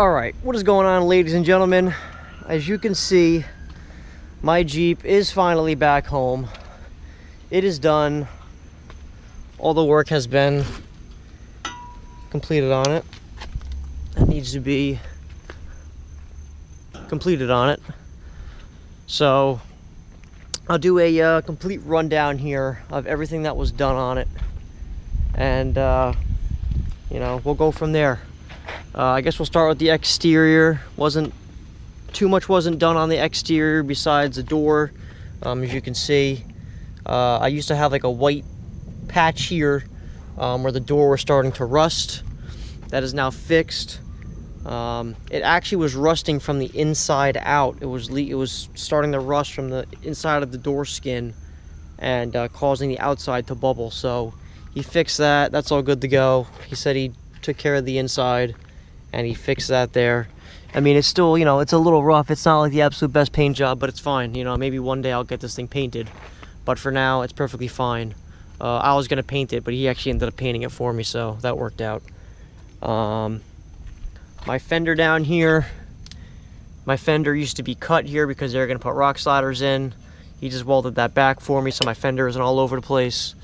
Alright, what is going on, ladies and gentlemen? As you can see, my Jeep is finally back home. It is done. All the work has been completed on it. That needs to be completed on it. So I'll do a complete rundown here of everything that was done on it, and we'll go from there. I guess we'll start with the exterior. Too much wasn't done on the exterior besides the door. As you can see, I used to have like a white patch here where the door was starting to rust. That is now fixed. It actually was rusting from the inside out. It was starting to rust from the inside of the door skin and causing the outside to bubble. So he fixed that. That's all good to go. He said he took care of the inside and he fixed that there. I mean, it's still, it's a little rough. It's not like the absolute best paint job, but it's fine. Maybe one day I'll get this thing painted, but for now it's perfectly fine. I was gonna paint it, but he actually ended up painting it for me, so that worked out. My fender down here, my fender used to be cut here because they were gonna put rock sliders in. He just welded that back for me, so my fender isn't all over the place.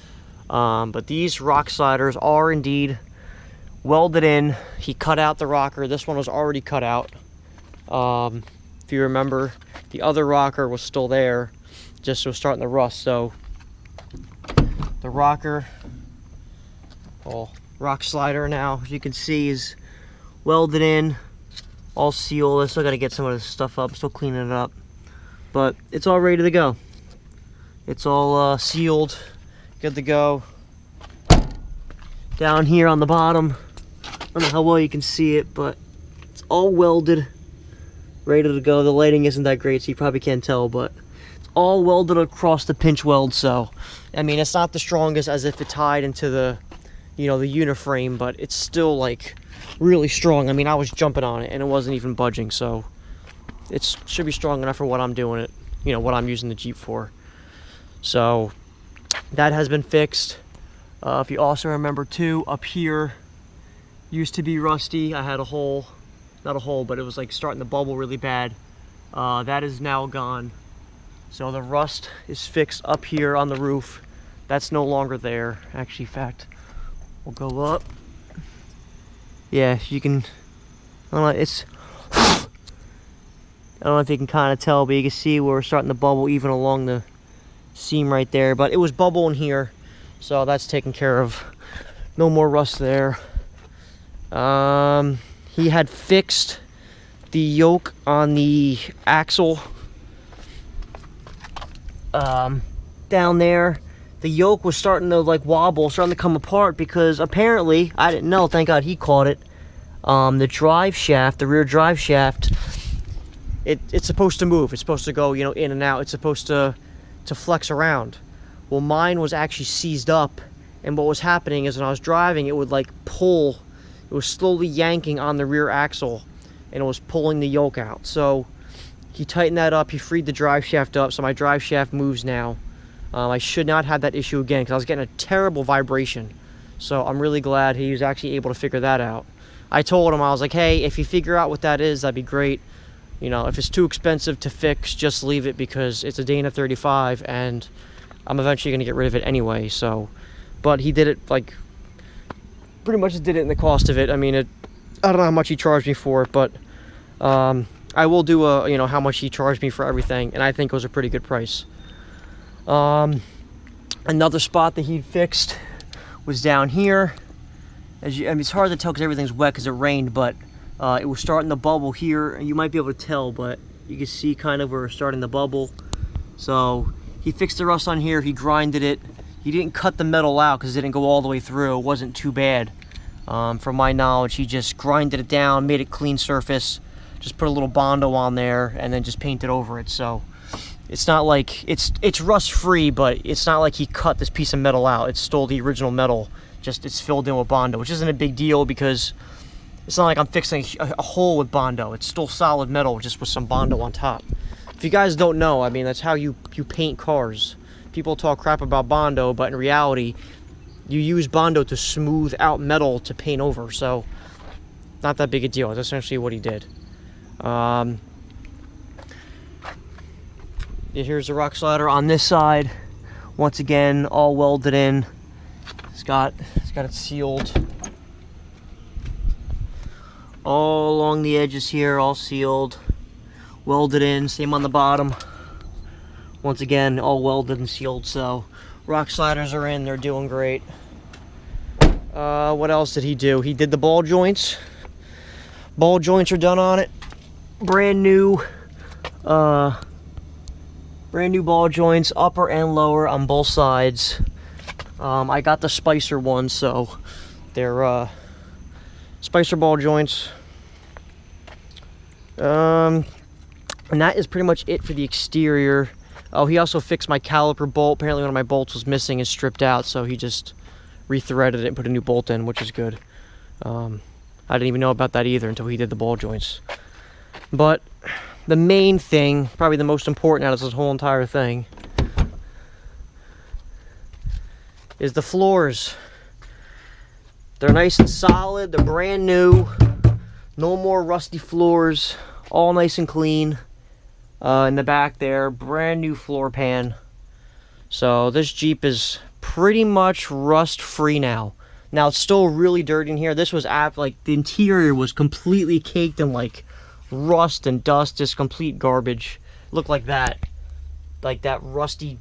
But these rock sliders are indeed welded in. He cut out the rocker. This one was already cut out. If you remember, the other rocker was still there, just was starting to rust. So the rocker, rock slider now, as you can see, is welded in, all sealed. I still got to get some of this stuff up, still cleaning it up, but it's all ready to go. It's all sealed, good to go. Down here on the bottom, I don't know how well you can see it, but it's all welded, ready to go. The lighting isn't that great, so you probably can't tell, but it's all welded across the pinch weld. So I mean, it's not the strongest as if it tied into the the uniframe, but it's still like really strong. I mean, I was jumping on it and it wasn't even budging, so it should be strong enough for what I'm doing it, what I'm using the Jeep for. So that has been fixed. If you also remember too, up here used to be rusty. I had a hole, not a hole, but it was like starting to bubble really bad. That is now gone. So the rust is fixed up here on the roof. That's no longer there. Actually, in fact, we'll go up. Yeah, you can, I don't know if you can kind of tell, but you can see where we're starting to bubble even along the seam right there. But it was bubbling here, so that's taken care of. No more rust there. He had fixed the yoke on the axle down there. The yoke was starting to like wobble, starting to come apart, because apparently, I didn't know, thank God he caught it, the drive shaft, the rear drive shaft, it's supposed to move. It's supposed to go, in and out. It's supposed to flex around. Well, mine was actually seized up, and what was happening is when I was driving, it would like pull. It was slowly yanking on the rear axle, and it was pulling the yoke out. So he tightened that up. He freed the drive shaft up, so my drive shaft moves now. I should not have that issue again, because I was getting a terrible vibration. So I'm really glad he was actually able to figure that out. I told him, I was like, hey, if you figure out what that is, that'd be great. If it's too expensive to fix, just leave it, because it's a Dana 35 and I'm eventually going to get rid of it anyway. So, but he did it, like, pretty much did it in the cost of it. I mean, I don't know how much he charged me for it, but I will do how much he charged me for everything, and I think it was a pretty good price. Another spot that he fixed was down here. It's hard to tell because everything's wet because it rained, but it was starting to bubble here. You might be able to tell, but you can see kind of where it's starting to bubble. So he fixed the rust on here. He grinded it. He didn't cut the metal out because it didn't go all the way through. It wasn't too bad. From my knowledge, he just grinded it down, made it clean surface, just put a little Bondo on there, and then just painted over it. So it's not like, it's rust free, but it's not like he cut this piece of metal out. It's still the original metal, just it's filled in with Bondo, which isn't a big deal because it's not like I'm fixing a hole with Bondo. It's still solid metal, just with some Bondo on top. If you guys don't know, I mean, that's how you paint cars. People talk crap about Bondo, but in reality, you use Bondo to smooth out metal to paint over. So not that big a deal. That's essentially what he did. Here's the rock slider on this side. Once again, all welded in. It's got it sealed. All along the edges here, all sealed. Welded in, same on the bottom. Once again, all welded and sealed, so rock sliders are in, they're doing great. What else did he do? He did the ball joints. Ball joints are done on it. Brand new ball joints, upper and lower on both sides. I got the Spicer ones, so they're Spicer ball joints. And that is pretty much it for the exterior. Oh, he also fixed my caliper bolt. Apparently one of my bolts was missing and stripped out, so he just rethreaded it and put a new bolt in, which is good. I didn't even know about that either until he did the ball joints. But the main thing, probably the most important out of this whole entire thing, is the floors. They're nice and solid, they're brand new, no more rusty floors, all nice and clean. In the back there, brand new floor pan. So this Jeep is pretty much rust free now. Now it's still really dirty in here. This was like the interior was completely caked in like rust and dust, just complete garbage. Looked like that rusty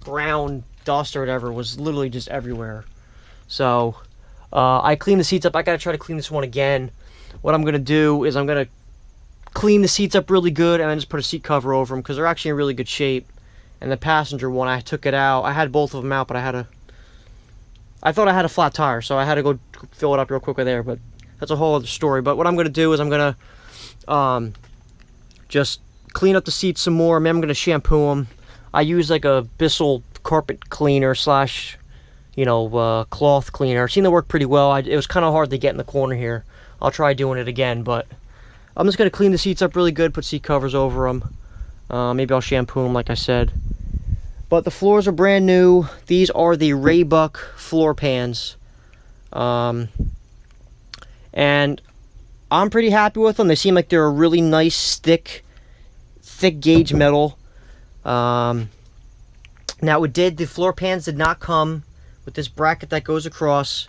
brown dust or whatever was literally just everywhere. So I cleaned the seats up. I gotta try to clean this one again. What I'm gonna do is I'm gonna clean the seats up really good and then just put a seat cover over them because they're actually in really good shape. And the passenger one, I took it out. I had both of them out, but I thought I had a flat tire, so I had to go fill it up real quick with air, but that's a whole other story. But what I'm gonna do is I'm gonna just clean up the seats some more. I mean, I'm gonna shampoo them. I use like a Bissell carpet cleaner slash, cloth cleaner. I've seen that work pretty well. It was kind of hard to get in the corner here. I'll try doing it again, but I'm just gonna clean the seats up really good, put seat covers over them. Maybe I'll shampoo them like I said. But the floors are brand new. These are the Raybuck floor pans. And I'm pretty happy with them. They seem like they're a really nice, thick gauge metal. Now the floor pans did not come with this bracket that goes across.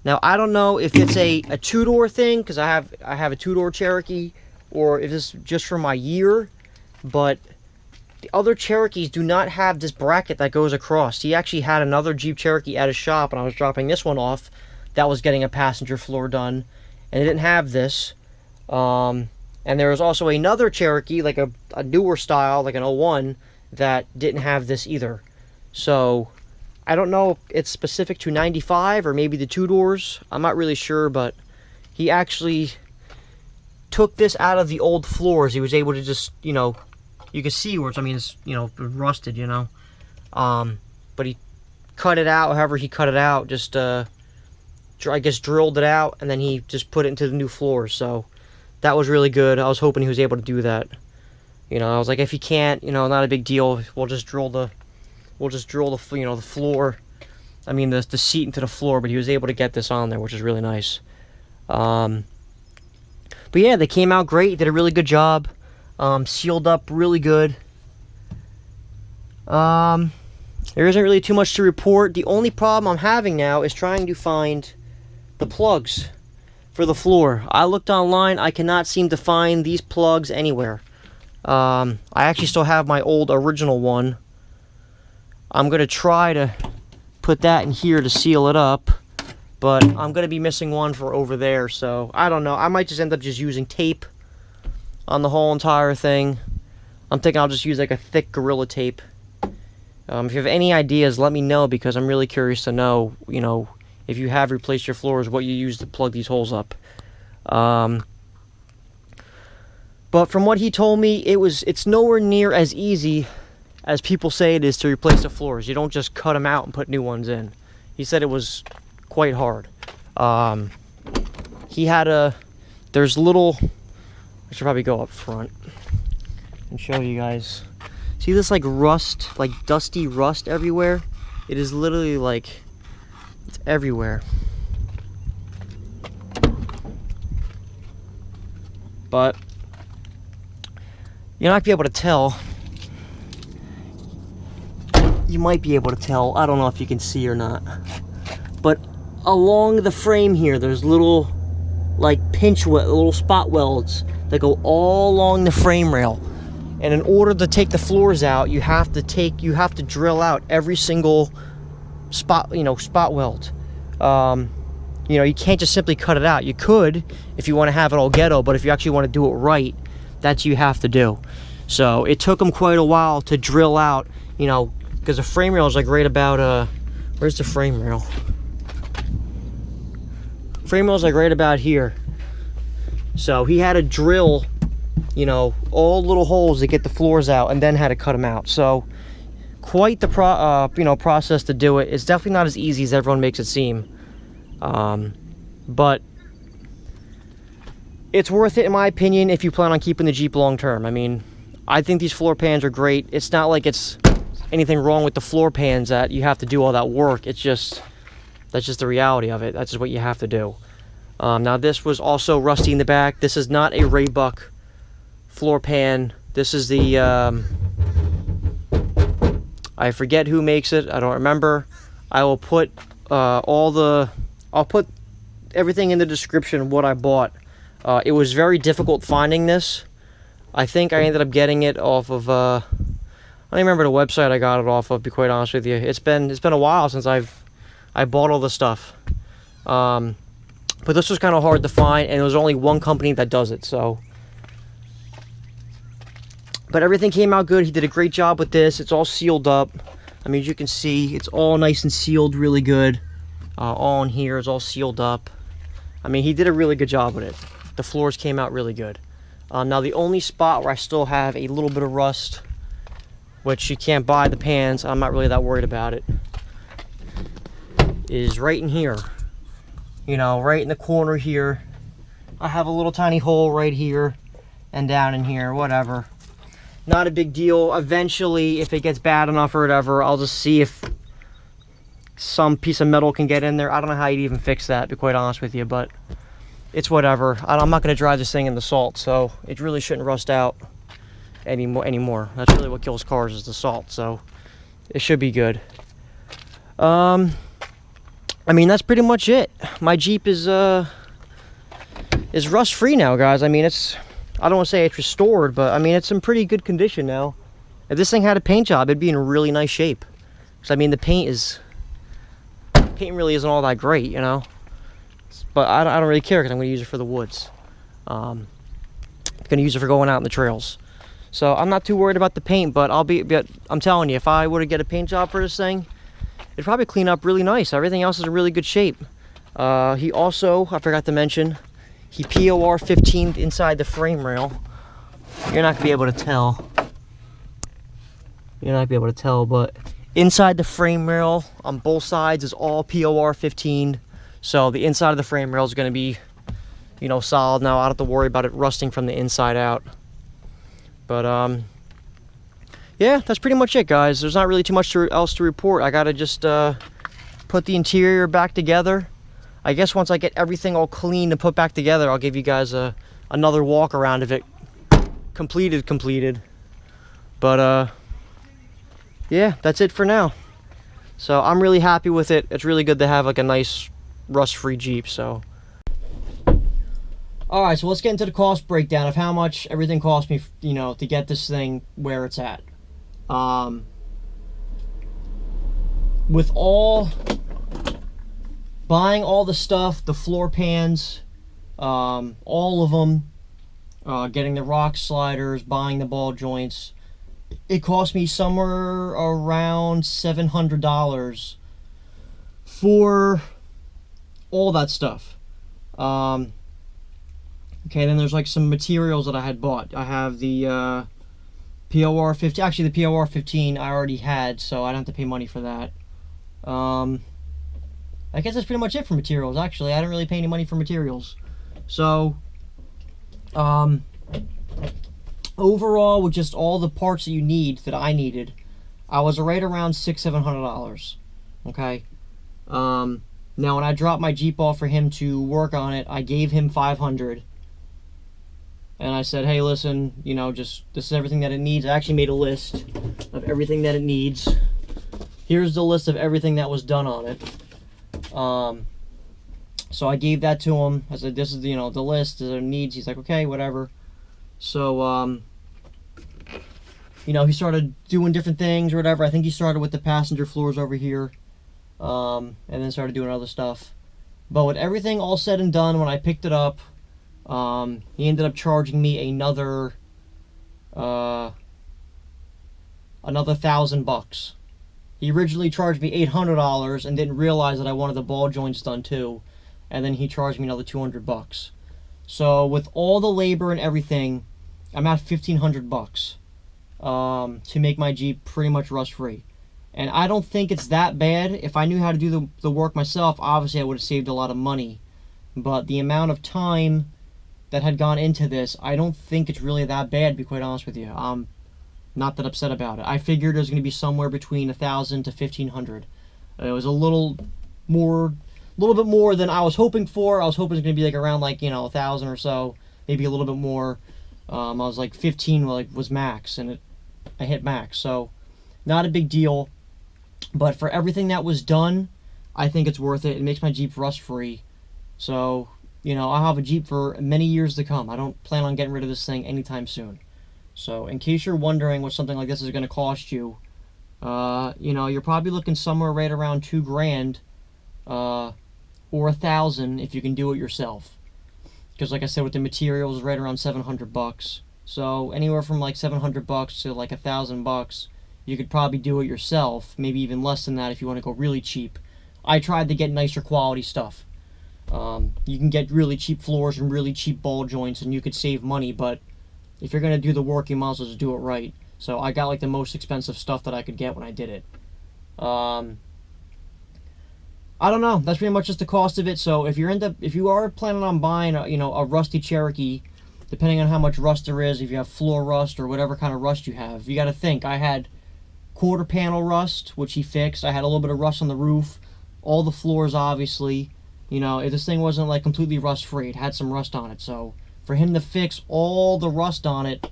Now I don't know if it's a two-door thing, because I have a two-door Cherokee, or if this is just for my year, but the other Cherokees do not have this bracket that goes across. He actually had another Jeep Cherokee at his shop, and I was dropping this one off that was getting a passenger floor done, and it didn't have this. And there was also another Cherokee, like a newer style, like an 01, that didn't have this either. So I don't know if it's specific to 95 or maybe the two doors. I'm not really sure, but he actually took this out of the old floors. He was able to just, you can see where it's rusted, but he cut it out, however he cut it out, just, I guess drilled it out, and then he just put it into the new floors, so that was really good. I was hoping he was able to do that. I was like, if he can't, not a big deal, we'll just drill the the floor, the seat into the floor, but he was able to get this on there, which is really nice. But yeah, they came out great, did a really good job. Sealed up really good. There isn't really too much to report. The only problem I'm having now is trying to find the plugs for the floor. I looked online, I cannot seem to find these plugs anywhere. I actually still have my old original one. I'm going to try to put that in here to seal it up, but I'm going to be missing one for over there, so I don't know. I might just end up just using tape on the whole entire thing. I'm thinking I'll just use like a thick Gorilla Tape. If you have any ideas, let me know, because I'm really curious to know, if you have replaced your floors, what you use to plug these holes up. But from what he told me, it's nowhere near as easy as people say it is to replace the floors. You don't just cut them out and put new ones in. He said it was quite hard. There's little, I should probably go up front and show you guys. See this like rust, like dusty rust everywhere? It is literally like, it's everywhere. but you're not gonna be able to tell. You might be able to tell. I don't know if you can see or not, but along the frame here, there's little like little spot welds that go all along the frame rail. And in order to take the floors out, you have to drill out every single spot weld. You can't just simply cut it out. You could if you want to have it all ghetto, but if you actually want to do it right, that's what you have to do. So it took them quite a while to drill out, because the frame rail is like right about, where's the frame rail? Frame rail is like right about here. So he had to drill, all little holes to get the floors out, and then had to cut them out. So quite the process to do it. It's definitely not as easy as everyone makes it seem. But it's worth it in my opinion if you plan on keeping the Jeep long term. I mean, I think these floor pans are great. It's not like it's anything wrong with the floor pans that you have to do all that work. That's just the reality of it. That's just what you have to do. Now this was also rusty in the back. This is not a Raybuck floor pan. This is the I forget who makes it. I don't remember. I will put I'll put everything in the description what I bought. It was very difficult finding this. I think I ended up getting it off of I don't even remember the website I got it off of, to be quite honest with you. It's been a while since I bought all this stuff. But this was kind of hard to find, and there was only one company that does it, so. But everything came out good. He did a great job with this. It's all sealed up. I mean, as you can see, it's all nice and sealed really good. All in here is all sealed up. I mean, he did a really good job with it. The floors came out really good. Now, the only spot where I still have a little bit of rust, which you can't buy the pans, I'm not really that worried about it, is right in here. Right in the corner here. I have a little tiny hole right here and down in here, whatever. Not a big deal. Eventually, if it gets bad enough or whatever, I'll just see if some piece of metal can get in there. I don't know how you'd even fix that, to be quite honest with you, but it's whatever. I'm not going to drive this thing in the salt, so it really shouldn't rust out anymore. That's really what kills cars, is the salt, so it should be good. I mean, that's pretty much it. My Jeep is rust free now, guys. I mean, I don't want to say it's restored, but I mean, it's in pretty good condition now. If this thing had a paint job, it'd be in really nice shape. Because I mean, the paint really isn't all that great, but I don't really care, because I'm going to use it for the woods. I'm going to use it for going out in the trails. So I'm not too worried about the paint, but I'm telling you, if I were to get a paint job for this thing, it'd probably clean up really nice. Everything else is in really good shape. He also, I forgot to mention, he POR 15'd inside the frame rail. You're not going to be able to tell. But inside the frame rail on both sides is all POR 15'd. So the inside of the frame rail is going to be, solid now. I don't have to worry about it rusting from the inside out. But, yeah, that's pretty much it, guys. There's not really too much else to report. I gotta just put the interior back together. I guess once I get everything all clean and put back together, I'll give you guys another walk around of it completed. But yeah, that's it for now. So I'm really happy with it. It's really good to have like a nice rust-free Jeep. So all right, so let's get into the cost breakdown of how much everything cost me, to get this thing where it's at. With buying all the stuff, the floor pans, all of them, getting the rock sliders, buying the ball joints, it cost me somewhere around $700 for all that stuff. Okay, then there's like some materials that I had bought. I have the POR 15. Actually, the POR 15 I already had, so I don't have to pay money for that. I guess that's pretty much it for materials. Actually, I didn't really pay any money for materials. So, overall, with just all the parts that you need, that I needed, I was right around $600–700. Okay. Now, when I dropped my Jeep off for him to work on it, I gave him $500. and I said, hey, listen, you know, just this is everything that it needs. I actually made a list of everything that it needs. Here's the list of everything that was done on it. So I gave that to him. I said, this is, you know, the list that it needs. He's like, okay, whatever. So, you know, he started doing different things or whatever. I think he started with the passenger floors over here, and then started doing other stuff. But with everything all said and done, when I picked it up, he ended up charging me another $1,000. He originally charged me $800 and didn't realize that I wanted the ball joints done too, and then he charged me another $200. So with all the labor and everything, I'm at $1,500 to make my Jeep pretty much rust-free. And I don't think it's that bad. If I knew how to do the work myself, obviously I would have saved a lot of money. But the amount of time that had gone into this, I don't think it's really that bad, to be quite honest with you. I'm not that upset about it. I figured it was going to be somewhere between $1,000 to $1,500. It was a little bit more than I was hoping for. I was hoping it was going to be like around, like, you know, $1,000 or so, maybe a little bit more. I was like 15 was max, and I hit max, so not a big deal. But for everything that was done, I think it's worth it. It makes my Jeep rust-free. So, you know, I'll have a Jeep for many years to come. I don't plan on getting rid of this thing anytime soon. So, in case you're wondering what something like this is going to cost you, you know, you're probably looking somewhere right around $2,000, or $1,000 if you can do it yourself. Because, like I said, with the materials, right around $700. So, anywhere from like $700 to like $1,000, you could probably do it yourself. Maybe even less than that if you want to go really cheap. I tried to get nicer quality stuff. You can get really cheap floors and really cheap ball joints, and you could save money, but if you're going to do the work, you might as well just do it right. So I got like the most expensive stuff that I could get when I did it. I don't know. That's pretty much just the cost of it. So if you are planning on buying a rusty Cherokee, depending on how much rust there is, if you have floor rust or whatever kind of rust you have, you got to think. I had quarter panel rust, which he fixed. I had a little bit of rust on the roof, all the floors, obviously. You know, if this thing wasn't like completely rust free, it had some rust on it. So for him to fix all the rust on it,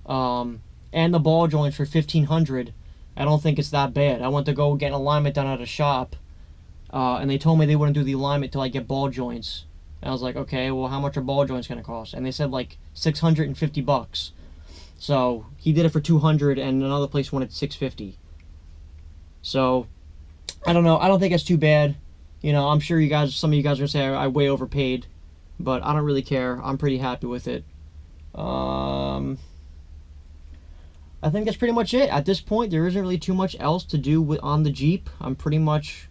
and the ball joints for $1,500, I don't think it's that bad. I went to go get an alignment done at a shop, and they told me they wouldn't do the alignment till I get ball joints. And I was like, okay, well, how much are ball joints gonna cost? And they said like $650. So he did it for $200, and another place wanted $650. So I don't know. I don't think it's too bad. You know, I'm sure some of you guys are gonna say I way overpaid, but I don't really care. I'm pretty happy with it. I think that's pretty much it. At this point, there isn't really too much else to do on the Jeep. I'm pretty much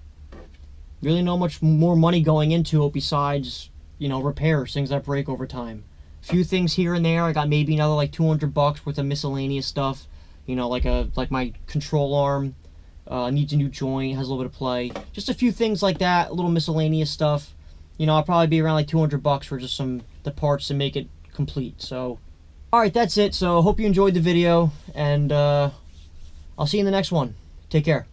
really not much more money going into it besides, you know, repairs, things that break over time. A few things here and there. I got maybe another like $200 worth of miscellaneous stuff. You know, like my control arm needs a new joint, has a little bit of play. Just a few things like that, a little miscellaneous stuff. You know, I'll probably be around like $200 for just the parts to make it complete. So, alright, that's it. So, hope you enjoyed the video, and I'll see you in the next one. Take care.